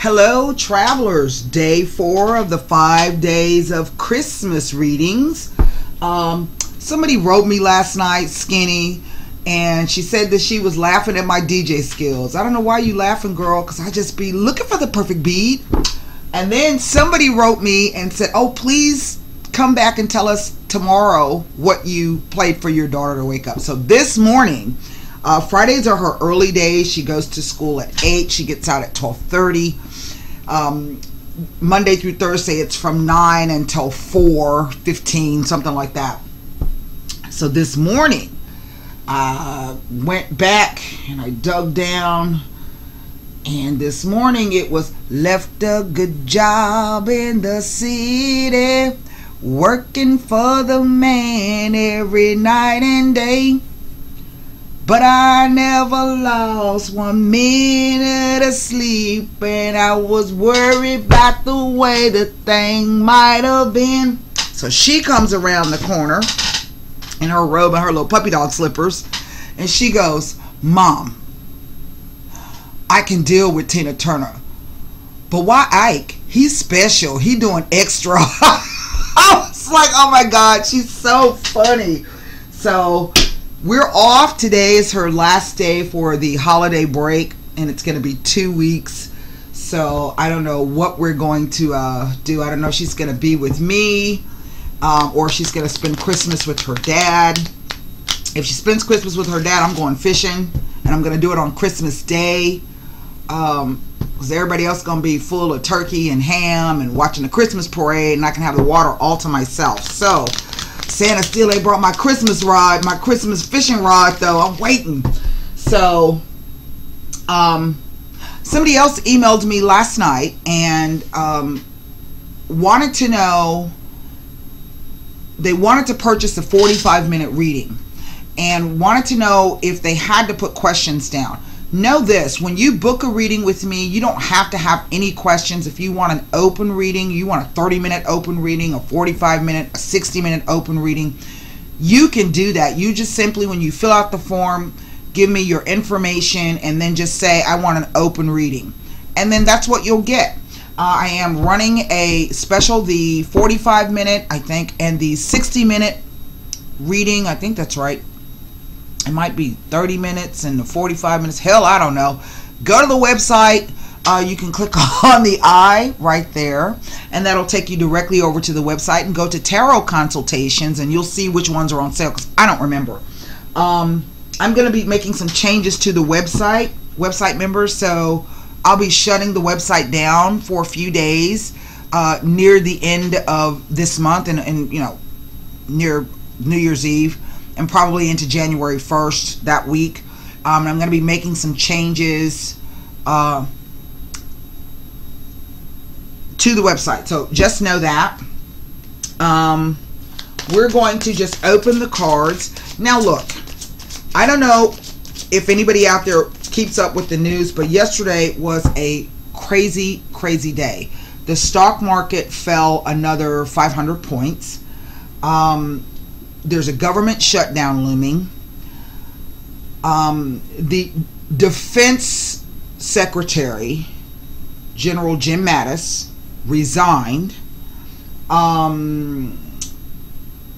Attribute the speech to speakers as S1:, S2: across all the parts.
S1: Hello, travelers. Day 4 of the 5 days of Christmas readings. Somebody wrote me last night, Skinny, and she said that she was laughing at my DJ skills. I don't know why you laughing, girl, because I just be looking for the perfect beat. And then somebody wrote me and said, oh, please come back and tell us tomorrow what you played for your daughter to wake up. So this morning, Fridays are her early days. She goes to school at 8. She gets out at 12:30. Monday through Thursday, it's from 9 until 4:15, something like that. So this morning, I went back and I dug down. And this morning it was, left a good job in the city, working for the man every night and day. But I never lost 1 minute of sleep, and I was worried about the way the thing might have been. So she comes around the corner in her robe and her little puppy dog slippers, and she goes, Mom, I can deal with Tina Turner, but why Ike? He's special. He doing extra. I was like, oh my God, she's so funny. So we're off. Today is her last day for the holiday break, and it's going to be 2 weeks. So I don't know what we're going to do. I don't know if she's going to be with me or she's going to spend Christmas with her dad. If she spends Christmas with her dad, I'm going fishing, and I'm going to do it on Christmas Day because everybody else is going to be full of turkey and ham and watching the Christmas parade, and I can have the water all to myself. So Santa still ain't brought my Christmas rod, my Christmas fishing rod, though. I'm waiting. So, somebody else emailed me last night and wanted to know, they wanted to purchase a 45-minute reading and wanted to know if they had to put questions down. Know this, when you book a reading with me, you don't have to have any questions. If you want an open reading, you want a 30-minute open reading, a 45-minute, a 60-minute open reading, you can do that. You just simply, when you fill out the form, give me your information and then just say, I want an open reading. And then that's what you'll get. I am running a special, the 45-minute, I think, and the 60-minute reading. I think that's right. It might be 30 minutes and the 45 minutes. Hell, I don't know. Go to the website. You can click on the eye right there, and that'll take you directly over to the website, and go to tarot consultations, and you'll see which ones are on sale, because I don't remember. I'm going to be making some changes to the website members, so I'll be shutting the website down for a few days near the end of this month, and you know, near New Year's Eve, and probably into January 1st that week. And I'm going to be making some changes to the website. So just know that. We're going to just open the cards. Now look, I don't know if anybody out there keeps up with the news, but yesterday was a crazy, crazy day. The stock market fell another 500 points. There's a government shutdown looming. The Defense Secretary, General Jim Mattis, resigned.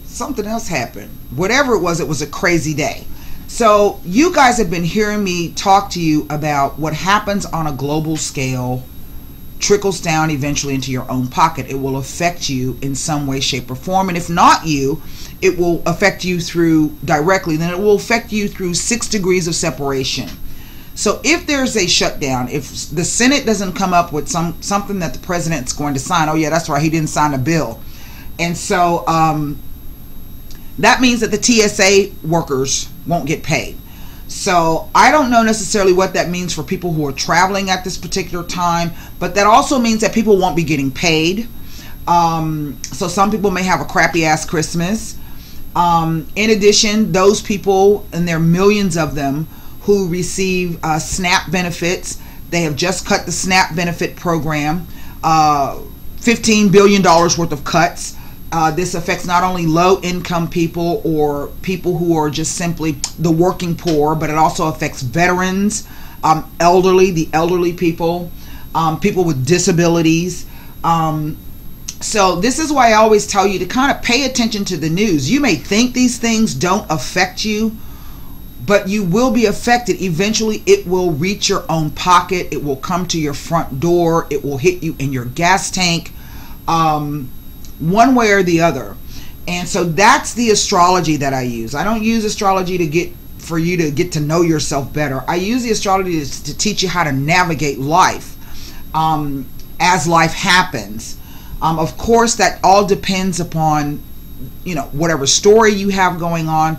S1: Something else happened. Whatever it was a crazy day. So you guys have been hearing me talk to you about what happens on a global scale trickles down eventually into your own pocket. It will affect you in some way, shape, or form. And if not you, it will affect you through directly. Then it will affect you through 6 degrees of separation. So if there's a shutdown, if the Senate doesn't come up with something that the president's going to sign, oh yeah, that's right, he didn't sign a bill. And so that means that the TSA workers won't get paid. So I don't know necessarily what that means for people who are traveling at this particular time, but that also means that people won't be getting paid. So some people may have a crappy ass Christmas. In addition, those people, and there are millions of them, who receive SNAP benefits, they have just cut the SNAP benefit program, $15 billion worth of cuts. This affects not only low-income people or people who are just simply the working poor, but it also affects veterans, the elderly people, people with disabilities. So this is why I always tell you to kind of pay attention to the news. You may think these things don't affect you, but you will be affected. Eventually, it will reach your own pocket. It will come to your front door. It will hit you in your gas tank, one way or the other. And so that's the astrology that I use. I don't use astrology for you to get to know yourself better. I use the astrology to teach you how to navigate life as life happens. Of course, that all depends upon, whatever story you have going on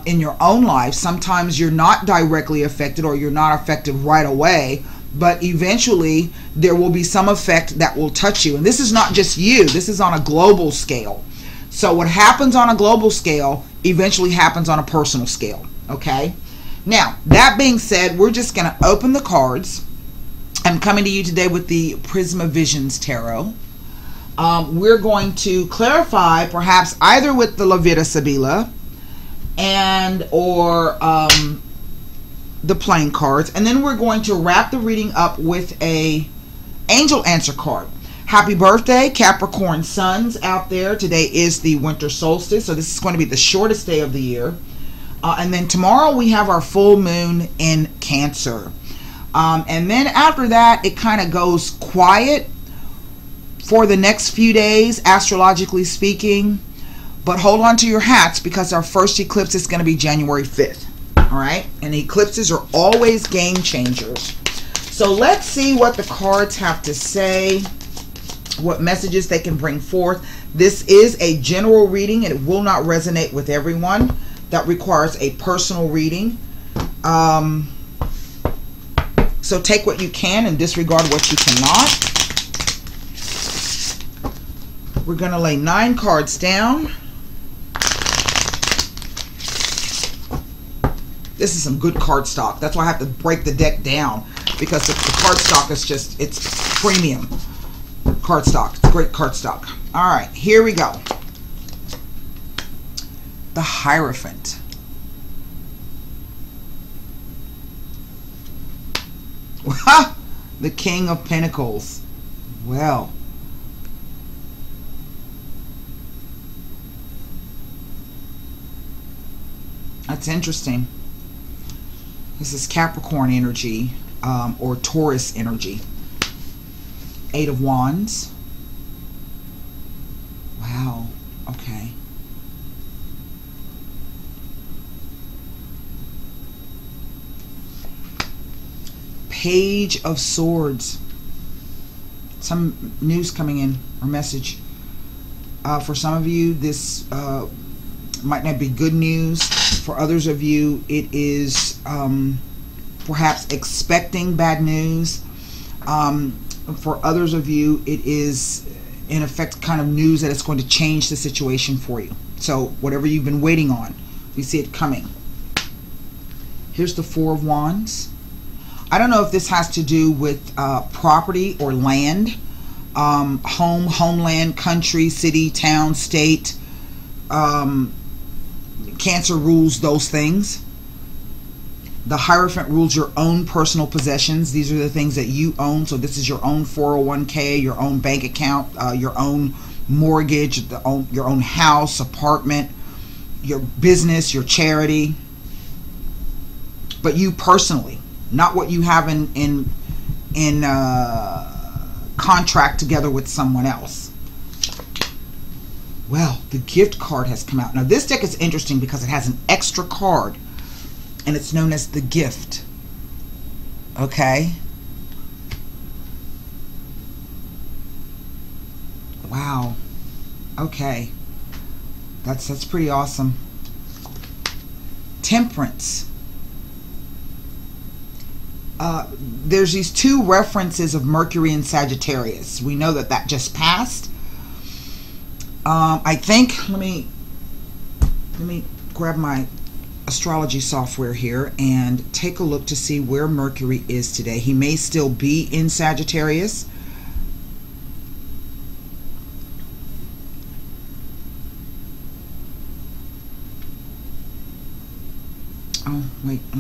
S1: in your own life. Sometimes you're not directly affected, or you're not affected right away, but eventually there will be some effect that will touch you. And this is not just you. This is on a global scale. So what happens on a global scale eventually happens on a personal scale. Okay? Now, that being said, we're just going to open the cards. I'm coming to you today with the Prisma Visions Tarot. We're going to clarify, perhaps either with the Levita Sibila or the playing cards, and then we're going to wrap the reading up with a angel answer card. Happy birthday, Capricorn suns out there. Today is the winter solstice, so this is going to be the shortest day of the year. And then tomorrow we have our full moon in Cancer. And then after that, it kind of goes quiet for the next few days, astrologically speaking. But hold on to your hats, because our first eclipse is going to be January 5th. All right? And eclipses are always game changers. So let's see what the cards have to say, what messages they can bring forth. This is a general reading, and it will not resonate with everyone. That requires a personal reading. So take what you can and disregard what you cannot. We're going to lay 9 cards down. This is some good card stock. That's why I have to break the deck down, because the card stock is just, it's premium card stock. It's great card stock. All right, here we go. The Hierophant. The King of Pentacles. Well, that's interesting. This is Capricorn energy, or Taurus energy. 8 of Wands. Wow. Okay. Page of Swords. Some news coming in, or message. For some of you, this might not be good news. For others of you, it is perhaps expecting bad news. For others of you, it is, in effect, kind of news that it's going to change the situation for you. So whatever you've been waiting on, you see it coming. Here's the 4 of Wands. I don't know if this has to do with property or land, home, homeland, country, city, town, state. Cancer rules those things. The Hierophant rules your own personal possessions. These are the things that you own. So this is your own 401k, your own bank account, your own mortgage, your own house, apartment, your business, your charity. But you personally, not what you have in contract together with someone else. Well, the Gift card has come out. Now this deck is interesting because it has an extra card, and it's known as the Gift. Okay. Wow. Okay. That's pretty awesome. Temperance. There's these 2 references of Mercury and Sagittarius. We know that just passed. I think, let me grab my astrology software here and take a look to see where Mercury is today. He may still be in Sagittarius. Oh, wait, I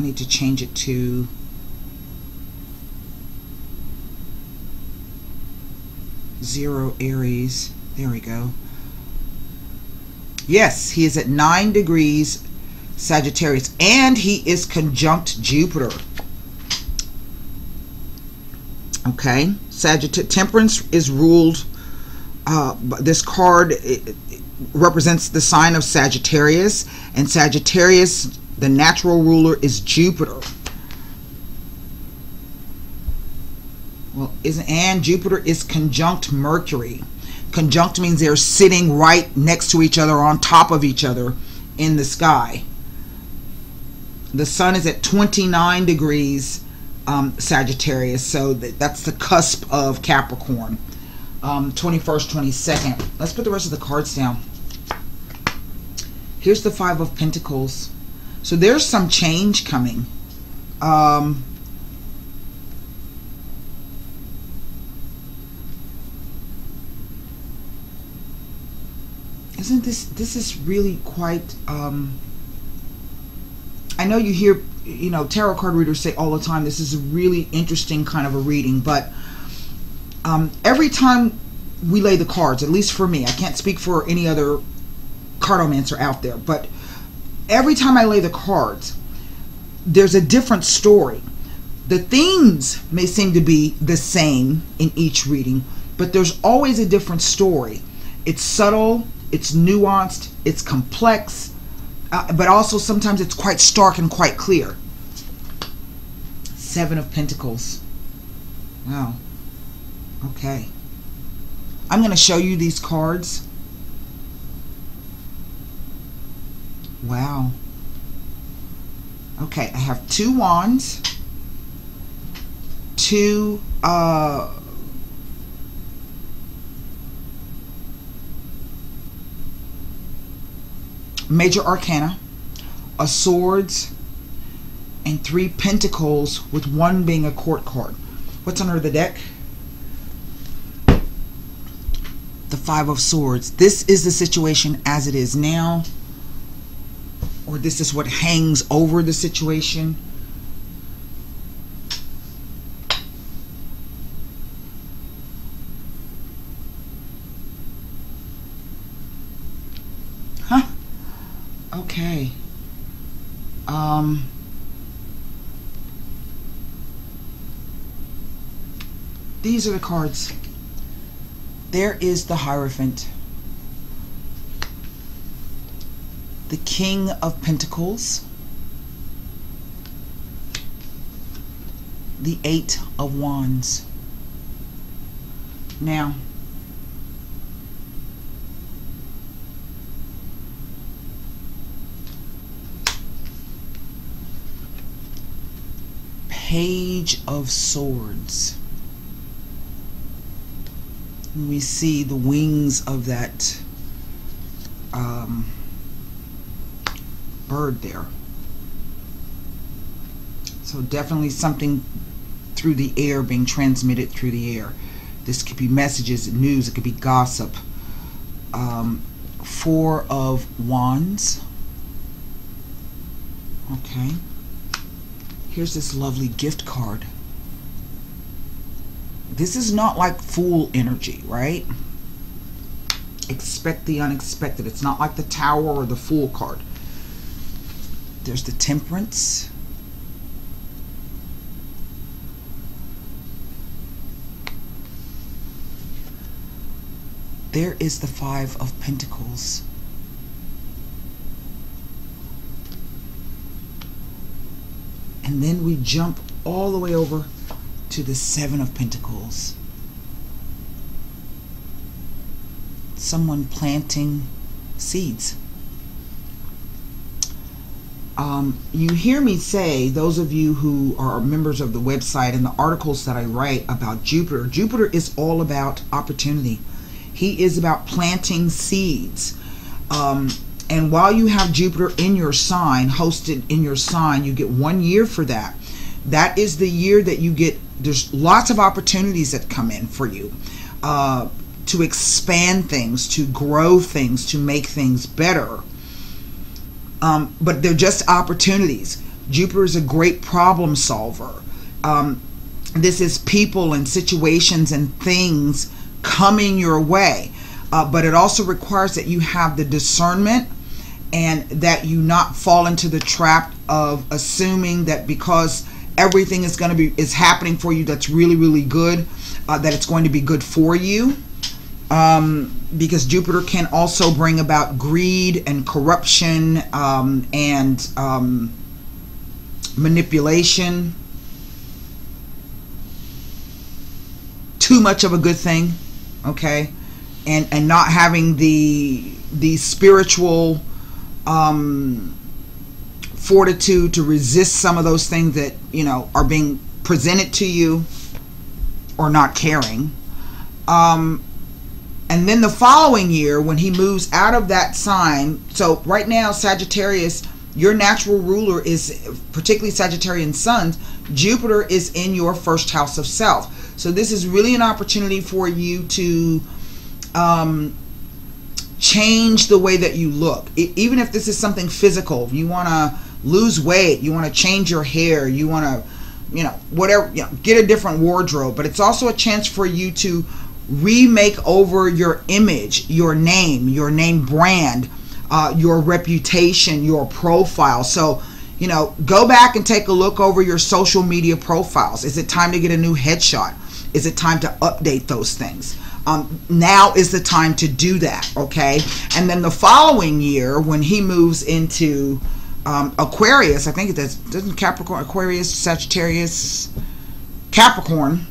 S1: need to change it to 0 Aries. There we go. Yes, he is at 9 degrees Sagittarius, and he is conjunct Jupiter. Okay, Temperance is ruled. This card it represents the sign of Sagittarius, and Sagittarius, the natural ruler, is Jupiter. Well, and Jupiter is conjunct Mercury. Conjunct means they're sitting right next to each other, on top of each other in the sky. The sun is at 29 degrees Sagittarius, so that's the cusp of Capricorn. 21st, 22nd. Let's put the rest of the cards down. Here's the 5 of Pentacles. So there's some change coming. Isn't this is really quite, I know you hear, tarot card readers say all the time, this is a really interesting kind of a reading, but every time we lay the cards, at least for me, I can't speak for any other cardomancer out there, but every time I lay the cards, there's a different story. The themes may seem to be the same in each reading, but there's always a different story. It's subtle, it's nuanced, it's complex, but also sometimes it's quite stark and quite clear. 7 of Pentacles. Wow. Okay. I'm going to show you these cards. Wow. Okay, I have 2 wands, 2 major arcana, a swords, and 3 pentacles, with 1 being a court card. What's under the deck? The 5 of Swords. This is the situation as it is now, or this is what hangs over the situation. Huh? Okay. These are the cards. There is the Hierophant, the King of Pentacles, the 8 of Wands. Now, Page of Swords. We see the wings of that bird there. So definitely something through the air, being transmitted through the air. This could be messages, news, it could be gossip. 4 of Wands. Okay. Here's this lovely gift card. This is not like Fool energy, right? Expect the unexpected. It's not like the Tower or the Fool card. There's the Temperance. There is the 5 of Pentacles. And then we jump all the way over to the 7 of Pentacles. Someone planting seeds. You hear me say, those of you who are members of the website and the articles that I write about Jupiter, Jupiter is all about opportunity. He is about planting seeds. And while you have Jupiter in your sign, hosted in your sign, you get 1 year for that. That is the year that you get, there's lots of opportunities that come in for you to expand things, to grow things, to make things better. But they're just opportunities. Jupiter is a great problem solver. This is people and situations and things coming your way. But it also requires that you have the discernment and that you not fall into the trap of assuming that because everything is happening for you that's really, really good, that it's going to be good for you. Because Jupiter can also bring about greed and corruption and manipulation. Too much of a good thing, okay? And not having the spiritual fortitude to resist some of those things that, you know, are being presented to you, or not caring. And then the following year, when he moves out of that sign, so right now, Sagittarius, your natural ruler is, particularly Sagittarian Sun, Jupiter is in your first house of self. So this is really an opportunity for you to change the way that you look. Even if this is something physical, you want to lose weight, you want to change your hair, you want to, you know, whatever, you know, get a different wardrobe. But it's also a chance for you to remake over your image, your name brand, your reputation, your profile. So, you know, go back and take a look over your social media profiles. Is it time to get a new headshot? Is it time to update those things? Now is the time to do that, okay? And then the following year, when he moves into Aquarius, I think it doesn't Capricorn, Aquarius, Sagittarius, Capricorn,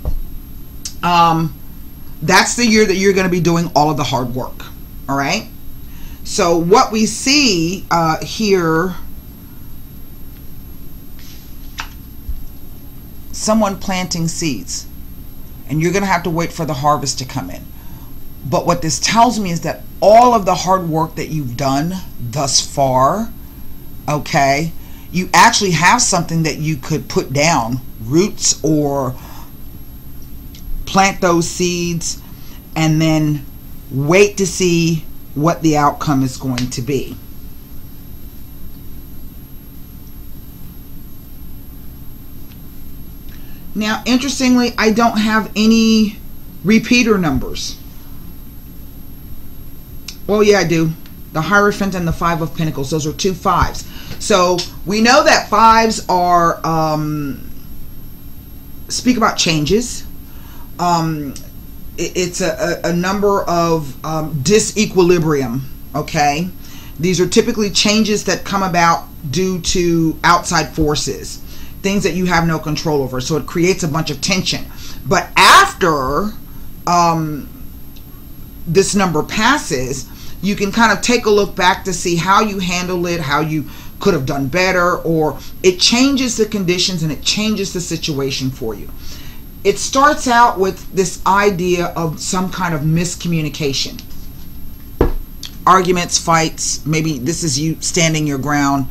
S1: that's the year that you're going to be doing all of the hard work, all right? So what we see here, someone planting seeds, and you're going to have to wait for the harvest to come in. But what this tells me is that all of the hard work that you've done thus far, okay, you actually have something that you could put down, roots, or plant those seeds, and then wait to see what the outcome is going to be. Now, interestingly, I don't have any repeater numbers. Well, yeah, I do. The Hierophant and the Five of Pentacles. Those are two fives. So we know that fives are speak about changes. It's a number of disequilibrium, okay? These are typically changes that come about due to outside forces, things that you have no control over. So it creates a bunch of tension. But after this number passes, you can kind of take a look back to see how you handled it, how you could have done better, or it changes the conditions and it changes the situation for you. It starts out with this idea of some kind of miscommunication. Arguments, fights, maybe this is you standing your ground,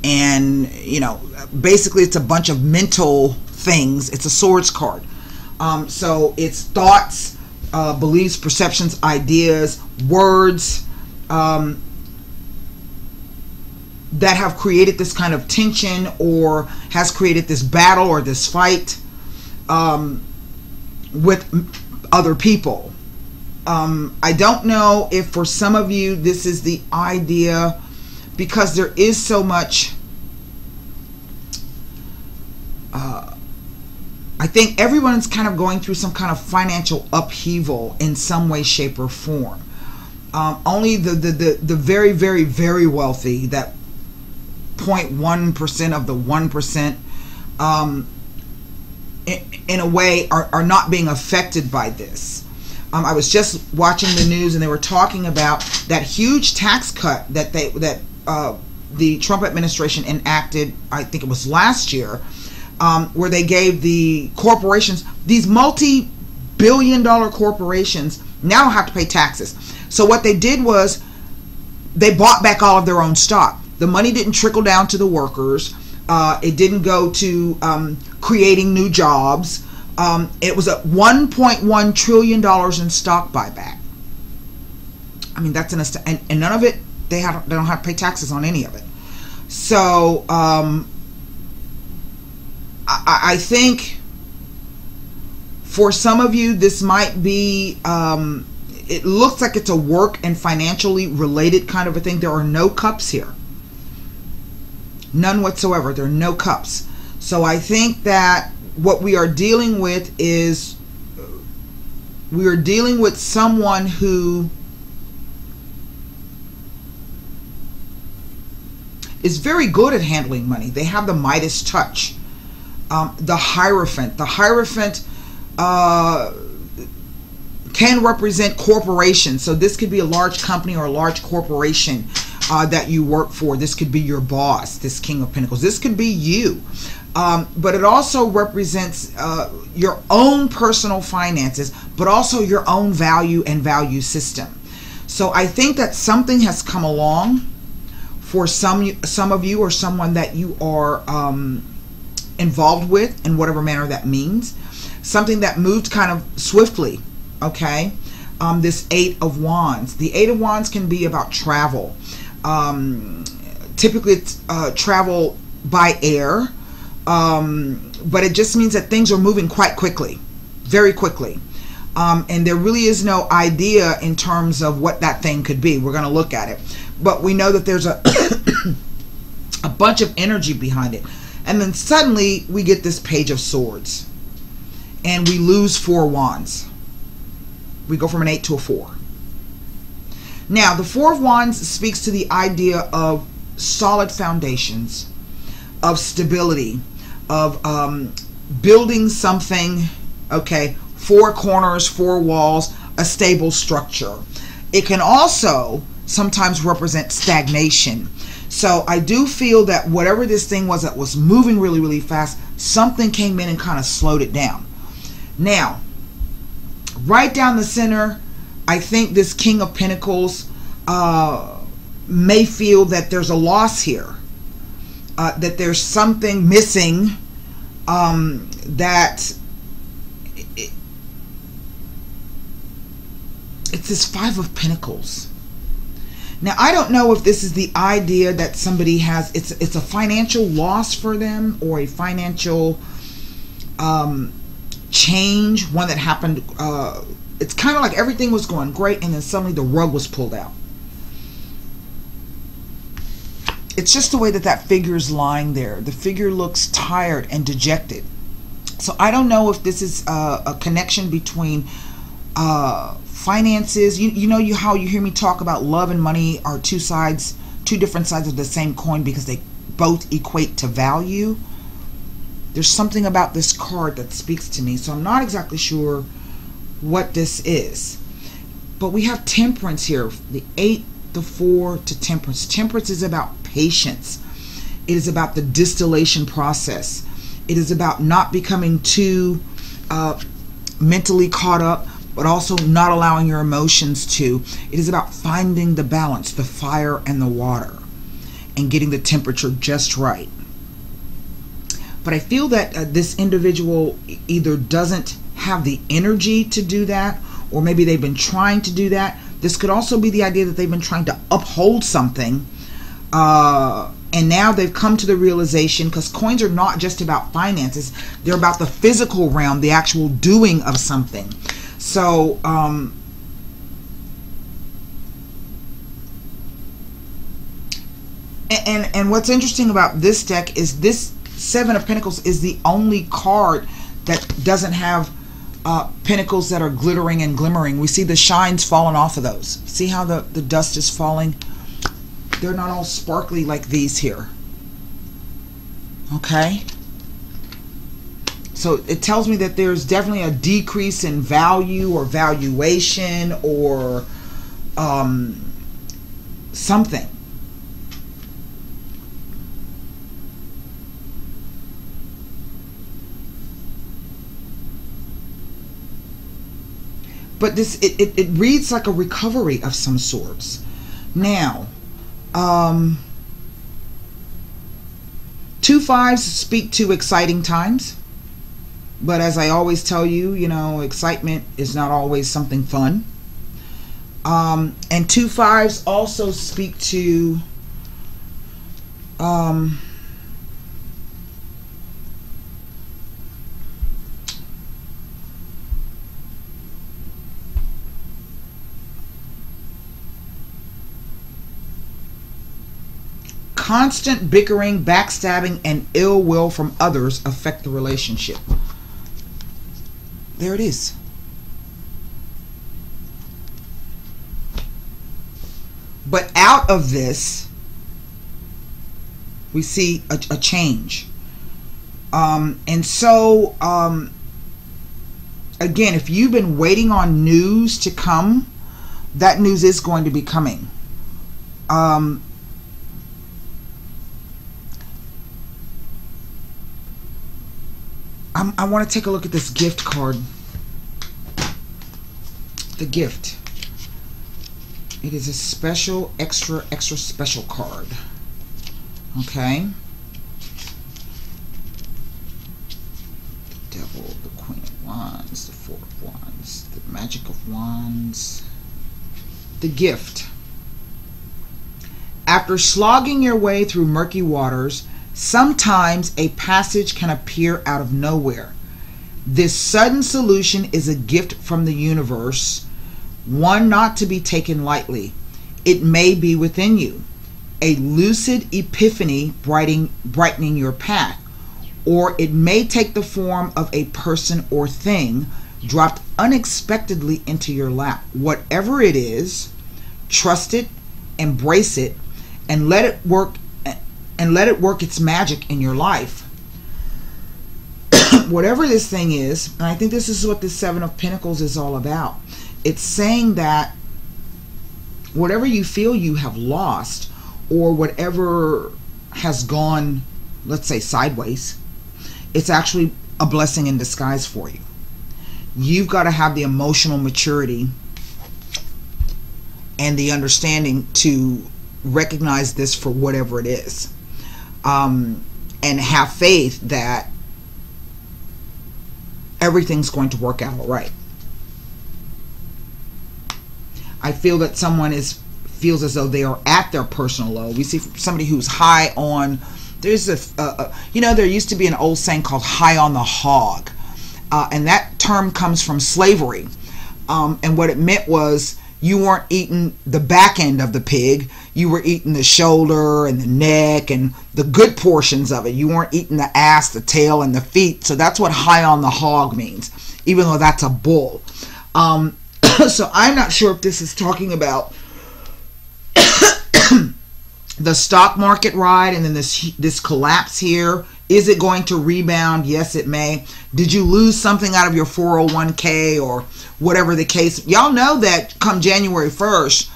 S1: and, you know, basically it's a bunch of mental things. It's a swords card. So it's thoughts, beliefs, perceptions, ideas, words that have created this kind of tension, or has created this battle or this fight with other people. I don't know if for some of you this is the idea, because there is so much, I think everyone's kind of going through some kind of financial upheaval in some way, shape, or form. Only the very, very, very wealthy, that 0.1% of the 1%, in a way, are not being affected by this. I was just watching the news, and they were talking about that huge tax cut that the Trump administration enacted, I think it was last year, where they gave the corporations, these multi-billion-dollar corporations, now have to pay taxes. So what they did was they bought back all of their own stock. The money didn't trickle down to the workers. It didn't go to creating new jobs. It was a $1.1 trillion in stock buyback. I mean, that's and none of it, they don't have to pay taxes on any of it. So I think For some of you, this might be, it looks like it's a work and financially related kind of a thing. There are no cups here. None whatsoever. There are no cups. So I think that what we are dealing with is, we are dealing with someone who is very good at handling money. They have the Midas touch. The Hierophant. The Hierophant can represent corporations. So this could be a large company or a large corporation that you work for. This could be your boss, this King of Pentacles. This could be you. But it also represents your own personal finances, but also your own value and value system. So I think that something has come along for some of you, or someone that you are involved with in whatever manner that means. Something that moved kind of swiftly, okay? This Eight of Wands. The Eight of Wands can be about travel. Typically it's travel by air, but it just means that things are moving quite quickly, very quickly. And there really is no idea in terms of what that thing could be. We're going to look at it. But we know that there's a, a bunch of energy behind it. And then suddenly we get this Page of Swords. And we lose 4 wands. We go from an 8 to a 4. Now, the 4 of Wands speaks to the idea of solid foundations, of stability, of building something, okay, 4 corners, 4 walls, a stable structure. It can also sometimes represent stagnation. So I do feel that whatever this thing was that was moving really, really fast, something came in and kind of slowed it down. Now, right down the center, I think this King of Pentacles may feel that there's a loss here, that there's something missing, that it's this Five of Pentacles. Now, I don't know if this is the idea that somebody has, it's a financial loss for them, or a financial change, one that happened. It's kind of like everything was going great and then suddenly the rug was pulled out. It's just the way that that figure is lying there. The figure looks tired and dejected. So I don't know if this is a connection between finances. You know how you hear me talk about love and money are two different sides of the same coin, because they both equate to value. There's something about this card that speaks to me, so I'm not exactly sure what this is. But we have Temperance here, the 8, the 4 to Temperance. Temperance is about patience. It is about the distillation process. It is about not becoming too mentally caught up, but also not allowing your emotions to. It is about finding the balance, the fire and the water, and getting the temperature just right. But I feel that this individual either doesn't have the energy to do that, or maybe they've been trying to do that. This could also be the idea that they've been trying to uphold something, and now they've come to the realization, because coins are not just about finances, they're about the physical realm, the actual doing of something. So and what's interesting about this deck is this Seven of Pentacles is the only card that doesn't have pentacles that are glittering and glimmering. We see the shines falling off of those. See how the dust is falling? They're not all sparkly like these here. Okay? So it tells me that there's definitely a decrease in value or valuation or something. But this, it reads like a recovery of some sorts. Now, 2 5s speak to exciting times. But as I always tell you, you know, excitement is not always something fun. And 2 5s also speak to Constant bickering, backstabbing, and ill will from others affect the relationship. There it is. But out of this, we see a change. And so, again, if you've been waiting on news to come, that news is going to be coming. I want to take a look at this gift card. The gift. It is a special, extra special card. Okay. The Devil, the Queen of Wands, the Four of Wands, the Magic of Wands. The gift. After slogging your way through murky waters, sometimes a passage can appear out of nowhere. This sudden solution is a gift from the universe, one not to be taken lightly. It may be within you, a lucid epiphany brightening your path, or it may take the form of a person or thing dropped unexpectedly into your lap. Whatever it is, trust it, embrace it, and let it work its magic in your life. Whatever this thing is, and I think this is what the Seven of Pentacles is all about. It's saying that whatever you feel you have lost, or whatever has gone, let's say, sideways, it's actually a blessing in disguise for you. You've got to have the emotional maturity and the understanding to recognize this for whatever it is, and have faith that everything's going to work out all right. I feel that someone feels as though they are at their personal low. We see somebody who's high on, there's there used to be an old saying called high on the hog, and that term comes from slavery, and what it meant was you weren't eating the back end of the pig, you were eating the shoulder and the neck and the good portions of it. You weren't eating the ass, the tail, and the feet. So that's what high on the hog means, even though that's a bull. So I'm not sure if this is talking about the stock market ride and then this collapse here. Is it going to rebound? Yes, it may. Did you lose something out of your 401k or whatever the case? Y'all know that come January 1st,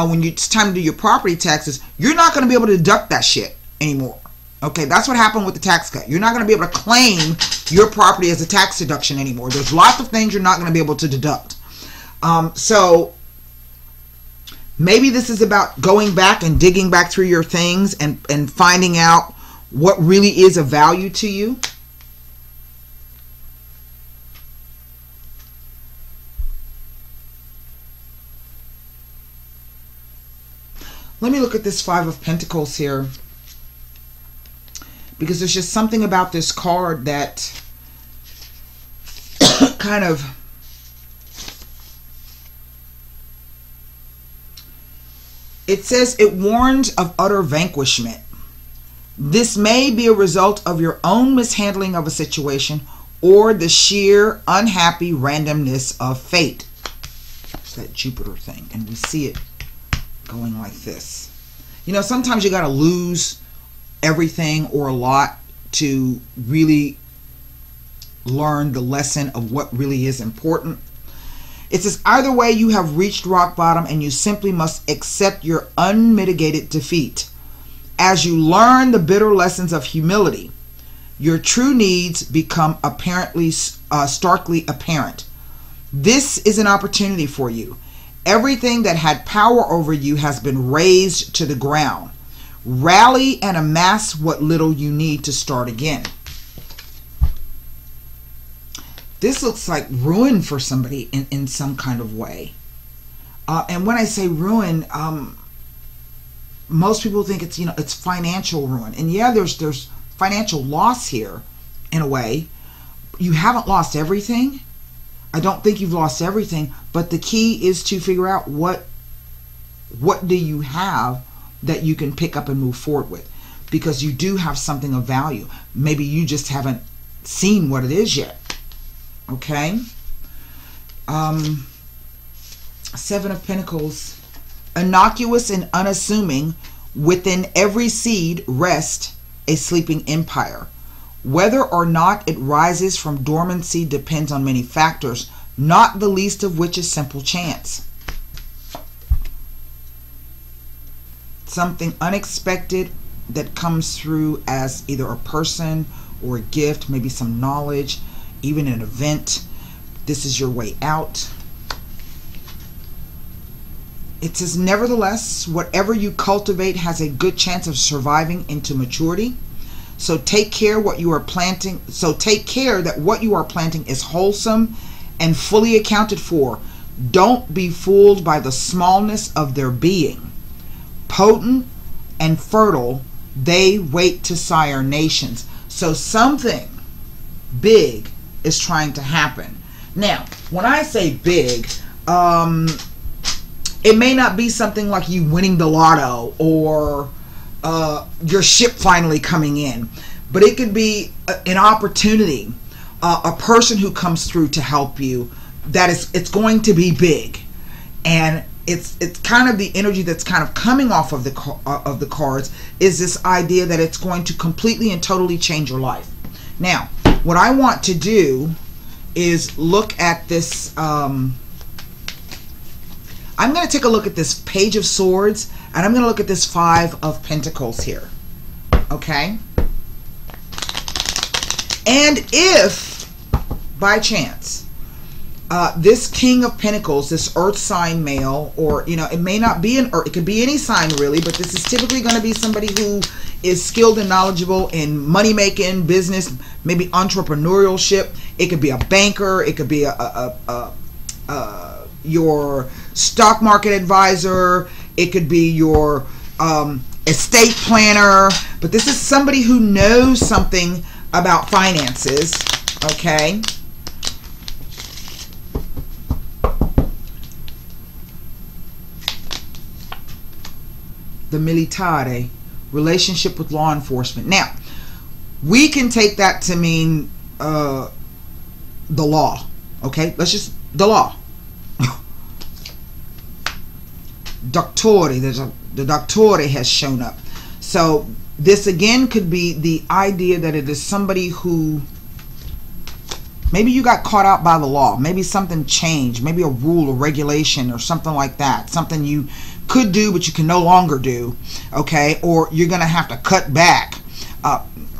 S1: when it's time to do your property taxes, you're not going to be able to deduct that shit anymore. Okay, that's what happened with the tax cut. You're not going to be able to claim your property as a tax deduction anymore. There's lots of things you're not going to be able to deduct. So maybe this is about going back and digging back through your things and finding out what really is of value to you. Let me look at this Five of Pentacles here, because there's just something about this card that kind of it says it warns of utter vanquishment. This may be a result of your own mishandling of a situation or the sheer unhappy randomness of fate. It's that Jupiter thing, and we see it going like this. You know, sometimes you got to lose everything or a lot to really learn the lesson of what really is important. It says either way, you have reached rock bottom and you simply must accept your unmitigated defeat. As you learn the bitter lessons of humility, your true needs become starkly apparent. This is an opportunity for you. Everything that had power over you has been razed to the ground. Rally and amass what little you need to start again. This looks like ruin for somebody in some kind of way. And when I say ruin, most people think it's, it's financial ruin. And yeah, there's financial loss here in a way. You haven't lost everything. I don't think you've lost everything, but the key is to figure out what do you have that you can pick up and move forward with. because you do have something of value. Maybe you just haven't seen what it is yet. Okay? Seven of Pentacles. Innocuous and unassuming, within every seed rests a sleeping empire. Whether or not it rises from dormancy depends on many factors, not the least of which is simple chance. Something unexpected that comes through as either a person or a gift, maybe some knowledge, even an event. This is your way out. It says, nevertheless, whatever you cultivate has a good chance of surviving into maturity. So take care what you are planting. So take care that what you are planting is wholesome and fully accounted for. Don't be fooled by the smallness of their being. Potent and fertile, they wait to sire nations. So something big is trying to happen. Now, when I say big, it may not be something like you winning the lotto or your ship finally coming in, but it could be an opportunity, a person who comes through to help you. It's going to be big, and it's kind of the energy that's kind of coming off of the cards is this idea that it's going to completely and totally change your life. Now, what I want to do is look at this. I'm going to take a look at this Page of Swords, and I'm going to look at this Five of Pentacles here. Okay? And if, by chance, this King of Pentacles, this Earth sign male, or, you know, it may not be an Earth, it could be any sign really, but this is typically going to be somebody who is skilled and knowledgeable in money making, business, maybe entrepreneurship. It could be a banker. It could be your stock market advisor. It could be your estate planner. But this is somebody who knows something about finances. Okay. The militare, relationship with law enforcement. Now, we can take that to mean the law. Okay, let's just, the law. Doctore, the doctore has shown up. So this again could be the idea that it is somebody who, maybe you got caught out by the law. Maybe something changed. Maybe a rule or regulation or something like that. Something you could do but you can no longer do. Okay, or you're going to have to cut back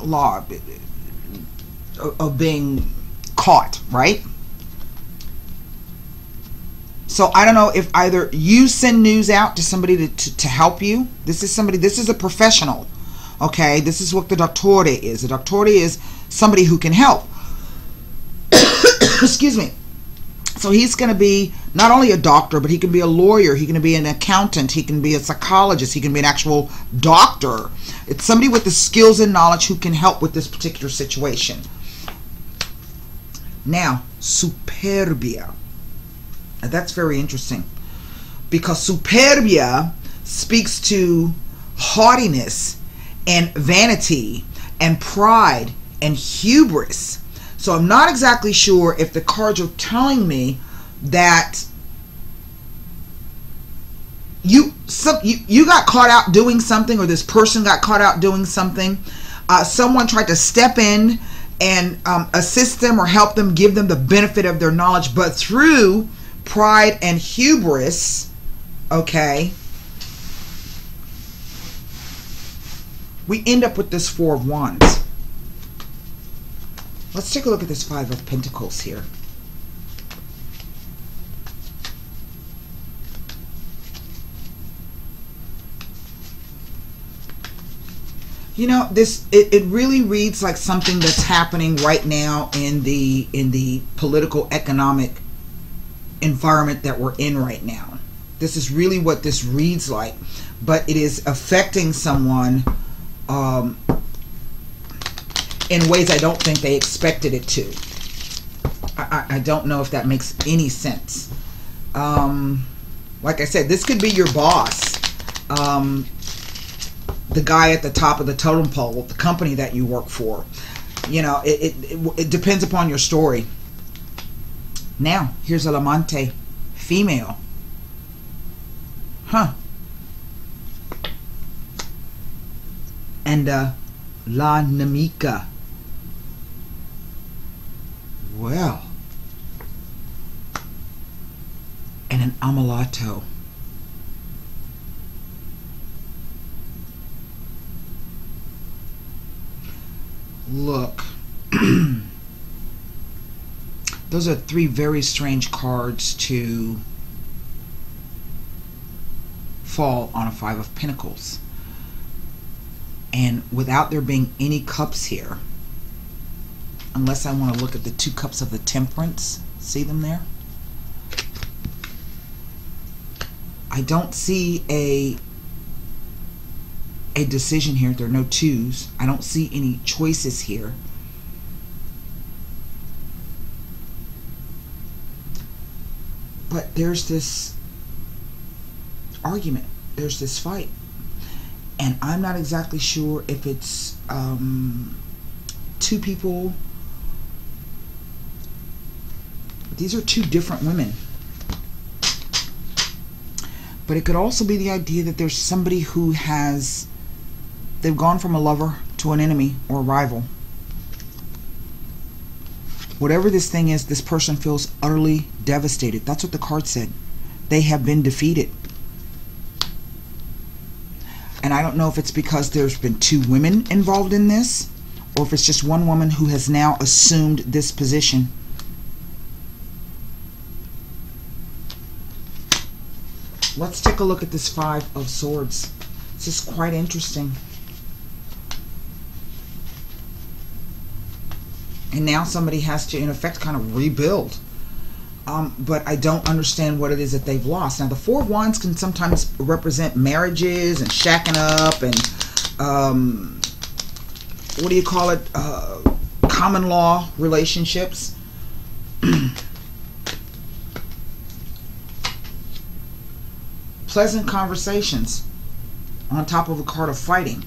S1: law of being caught, right? So I don't know if either you send news out to somebody to help you. This is somebody, this is a professional. Okay, this is what the doctore is. The doctore is somebody who can help. Excuse me. So he's going to be not only a doctor, but he can be a lawyer. He can be an accountant. He can be a psychologist. He can be an actual doctor. It's somebody with the skills and knowledge who can help with this particular situation. Now, superbia. And that's very interesting, because superbia speaks to haughtiness and vanity and pride and hubris. So I'm not exactly sure if the cards are telling me that you got caught out doing something, or this person got caught out doing something. Someone tried to step in and assist them or help them, give them the benefit of their knowledge, but through pride and hubris, okay, we end up with this Four of Wands. Let's take a look at this Five of Pentacles here. You know, this it really reads like something that's happening right now in the political economic environment that we're in right now. This is really what this reads like, but it is affecting someone in ways I don't think they expected it to. I don't know if that makes any sense. Like I said, this could be your boss. the guy at the top of the totem pole, the company that you work for. You know, it depends upon your story. Now, here's a Amante, female. Huh. And La Namica. Well. And an Amalato. Look. Those are three very strange cards to fall on a Five of Pentacles. And without there being any cups here, unless I want to look at the two cups of the Temperance, see them there? I don't see a decision here. There are no twos. I don't see any choices here. But there's this argument. There's this fight. And I'm not exactly sure if it's two people. These are two different women. But it could also be the idea that there's somebody who has, they've gone from a lover to an enemy or a rival. Whatever this thing is, this person feels utterly devastated. That's what the card said. They have been defeated. And I don't know if it's because there's been two women involved in this, or if it's just one woman who has now assumed this position. Let's take a look at this Five of Swords. This is quite interesting. And now somebody has to, in effect, kind of rebuild. But I don't understand what it is that they've lost. Now, the Four of Wands can sometimes represent marriages and shacking up and, what do you call it, common law relationships. Pleasant conversations on top of a card of fighting.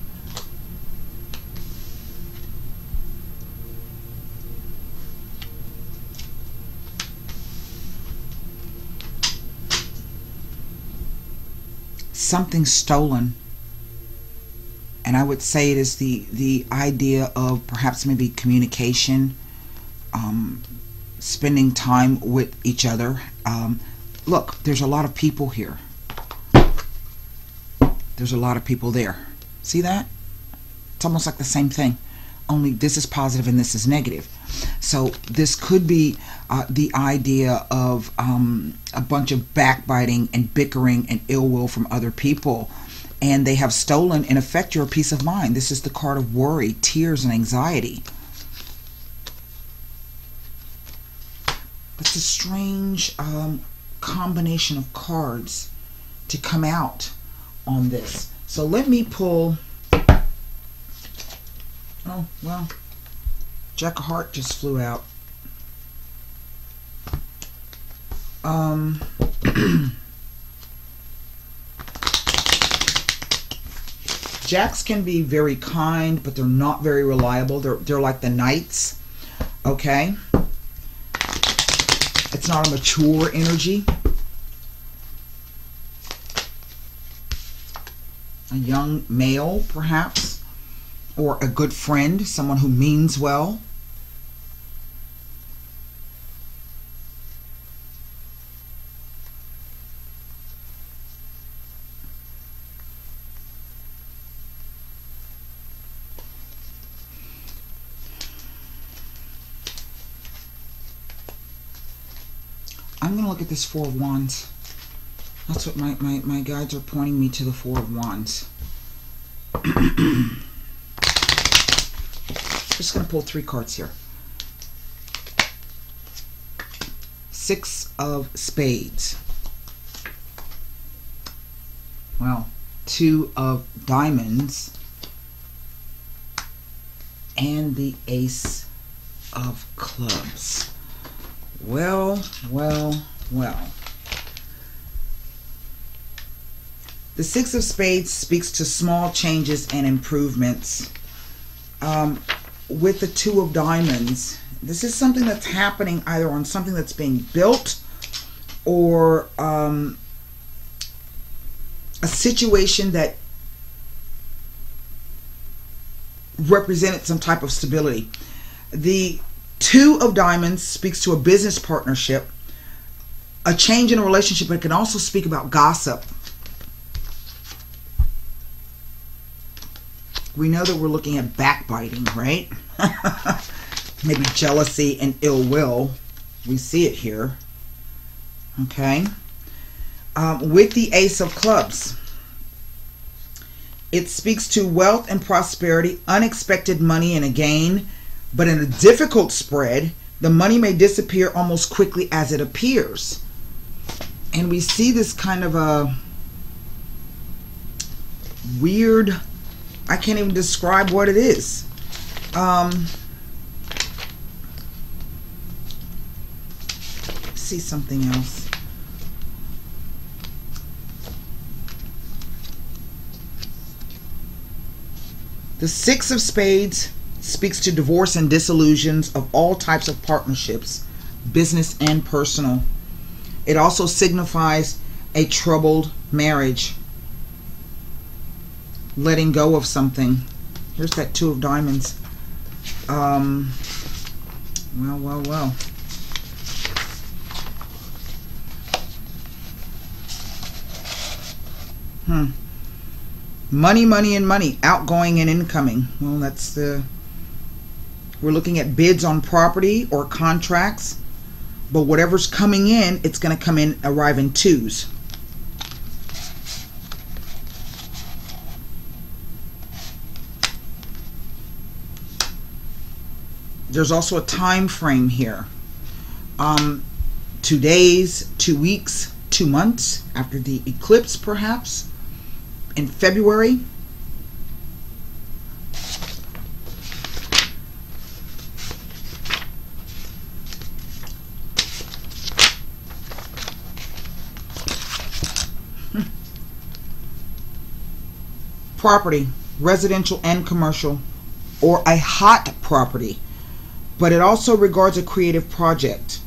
S1: Something stolen. And I would say it is the idea of perhaps maybe communication, spending time with each other. Look, there's a lot of people here. There's a lot of people there. See that? It's almost like the same thing, only this is positive and this is negative. So this could be the idea of a bunch of backbiting and bickering and ill will from other people. And they have stolen, in effect, your peace of mind. This is the card of worry, tears, and anxiety. It's a strange combination of cards to come out on this. So let me pull, oh well, Jack of Hearts just flew out. Jacks can be very kind, but they're not very reliable. They're like the Knights. Okay, it's not a mature energy. A young male, perhaps, or a good friend, someone who means well. I'm going to look at this Four of Wands. That's what my guides are pointing me to, the Four of Wands. Just going to pull three cards here. Six of Spades. Well, Two of Diamonds. And the Ace of Clubs. Well, well, well. The Six of Spades speaks to small changes and improvements. With the Two of Diamonds, this is something that's happening either on something that's being built or a situation that represented some type of stability. The Two of Diamonds speaks to a business partnership, a change in a relationship, but it can also speak about gossip. We know that we're looking at backbiting, right? Maybe jealousy and ill will. We see it here. Okay. With the Ace of Clubs, it speaks to wealth and prosperity, unexpected money and a gain, but in a difficult spread, the money may disappear almost quickly as it appears. And we see this kind of a weird, I can't even describe what it is. See something else. The Six of Spades speaks to divorce and dissolutions of all types of partnerships, business and personal. It also signifies a troubled marriage, letting go of something. Here's that Two of Diamonds. Well. Money, money, and money. Outgoing and incoming. Well, that's the... We're looking at bids on property or contracts. But whatever's coming in, it's going to come in, arrive in twos. There's also a time frame here. 2 days, 2 weeks, 2 months after the eclipse, perhaps. In February. Property, residential and commercial, or a hot property, but it also regards a creative project.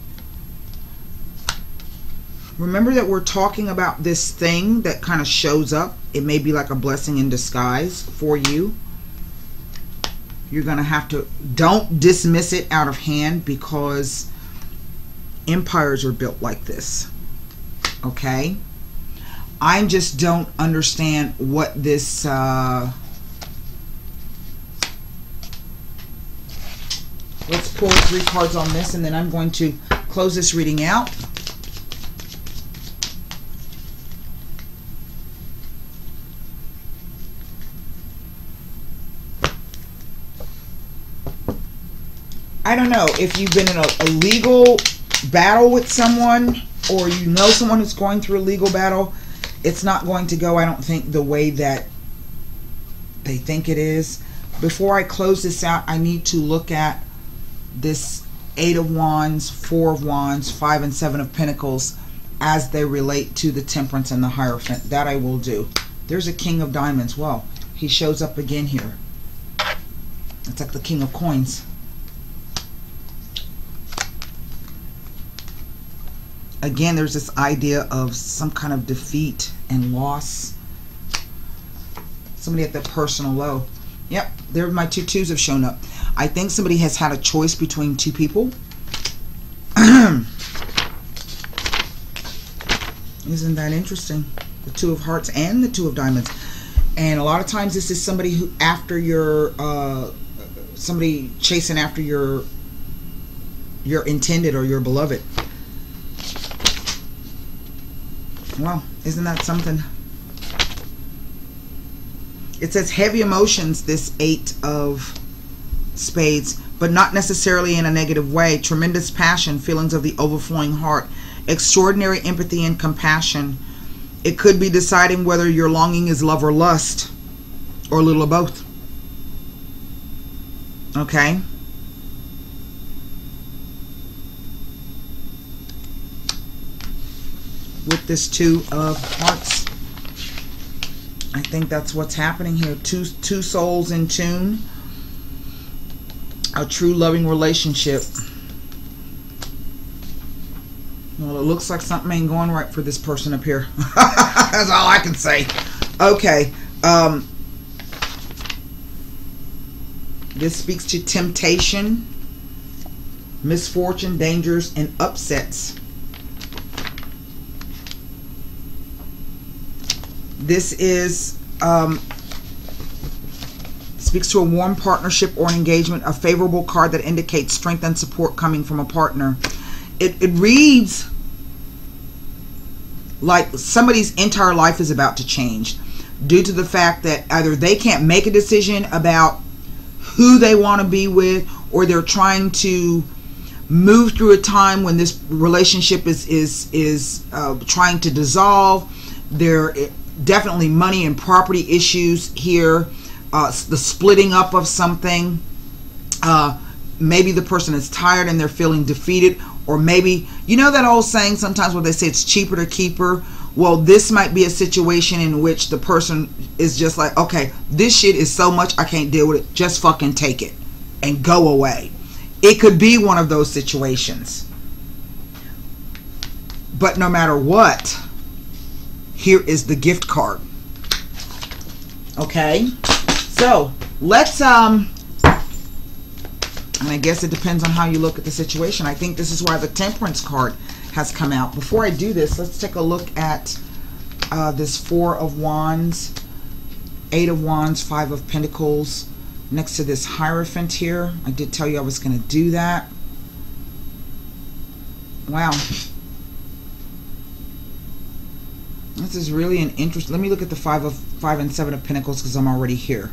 S1: Remember that we're talking about this thing that kind of shows up. It may be like a blessing in disguise for you. You're going to have to, don't dismiss it out of hand, because empires are built like this. Okay? I just don't understand what this let's pull 3 cards on this, and then I'm going to close this reading out. I don't know if you've been in a legal battle with someone, or you know someone who's going through a legal battle. It's not going to go, I don't think, the way that they think it is. Before I close this out, I need to look at this 8 of Wands, 4 of Wands, 5 and 7 of Pentacles as they relate to the Temperance and the Hierophant. That I will do. There's a King of Diamonds. Well, he shows up again here. It's like the King of Coins. Again, there's this idea of some kind of defeat and loss. Somebody at their personal low. Yep, there my 2 twos have shown up. I think somebody has had a choice between 2 people. Isn't that interesting? The 2 of Hearts and the 2 of Diamonds. And a lot of times this is somebody who, after your, somebody chasing after your intended or your beloved. Well, isn't that something? It says heavy emotions, this 8 of Spades, but not necessarily in a negative way. Tremendous passion, feelings of the overflowing heart, extraordinary empathy and compassion. It could be deciding whether your longing is love or lust, or a little of both. Okay? With this 2 of Hearts. I think that's what's happening here. Two souls in tune. A true loving relationship. Well, it looks like something ain't going right for this person up here. That's all I can say. Okay. This speaks to temptation, misfortune, dangers, and upsets. This is speaks to a warm partnership or an engagement, a favorable card that indicates strength and support coming from a partner. It reads like somebody's entire life is about to change due to the fact that either they can't make a decision about who they want to be with, or they're trying to move through a time when this relationship is trying to dissolve. There definitely money and property issues here, the splitting up of something. Maybe the person is tired and they're feeling defeated, or maybe, you know that old saying sometimes where they say it's cheaper to keep her? Well, this might be a situation in which the person is just like, okay, this shit is so much I can't deal with it, just fucking take it and go away. It could be one of those situations. But no matter what, here is the gift card. Okay, so let's and I guess it depends on how you look at the situation. I think this is why the Temperance card has come out. Before I do this, let's take a look at this Four of Wands, Eight of Wands, Five of Pentacles, next to this Hierophant here. I did tell you I was going to do that. Wow. This is really an interest. Let me look at the Five and Seven of Pentacles because I'm already here.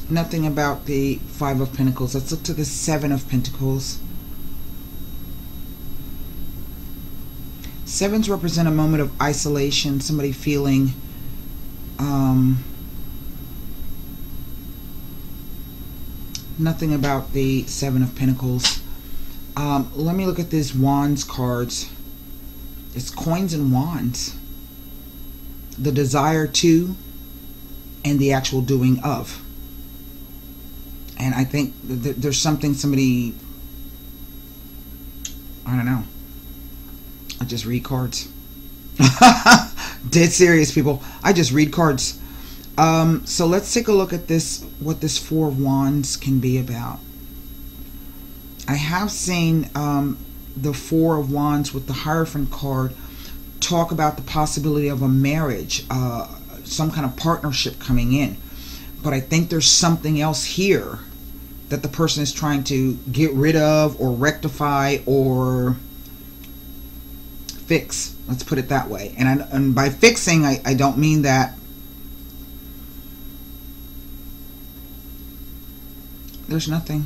S1: Nothing about the Five of Pentacles. Let's look to the Seven of Pentacles. Sevens represent a moment of isolation, somebody feeling nothing about the Seven of Pentacles. Let me look at these Wands cards. It's Coins and Wands. The desire to and the actual doing of. And I think there's something somebody, I don't know. I just read cards. Dead serious, people. I just read cards. So let's take a look at this, what this Four of Wands can be about. I have seen the Four of Wands with the Hierophant card talk about the possibility of a marriage, some kind of partnership coming in. But I think there's something else here that the person is trying to get rid of or rectify or fix. Let's put it that way. And by fixing, I don't mean that there's nothing.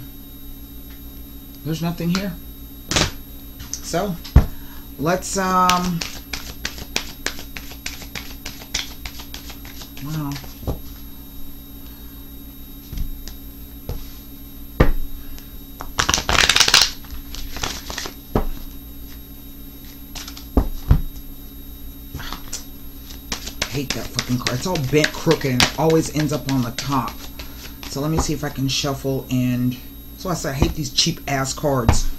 S1: There's nothing here. So let's wow. I hate that fucking card. It's all bent crooked and it always ends up on the top. So let me see if I can shuffle, and so I said I hate these cheap ass cards.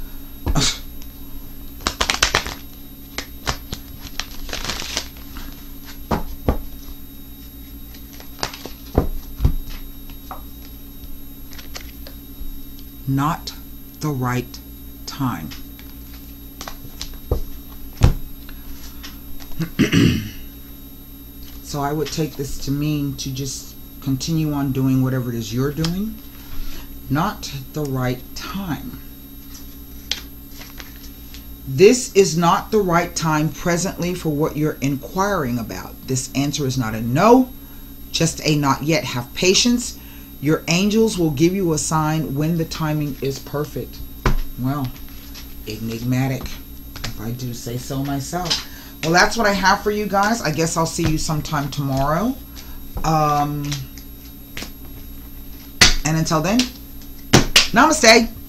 S1: Not the right time. So I would take this to mean to just continue on doing whatever it is you're doing. Not the right time. This is not the right time presently for what you're inquiring about. This answer is not a no, just a not yet. Have patience. Your angels will give you a sign when the timing is perfect. Well, enigmatic, if I do say so myself. Well, that's what I have for you guys. I guess I'll see you sometime tomorrow. And until then, Namaste.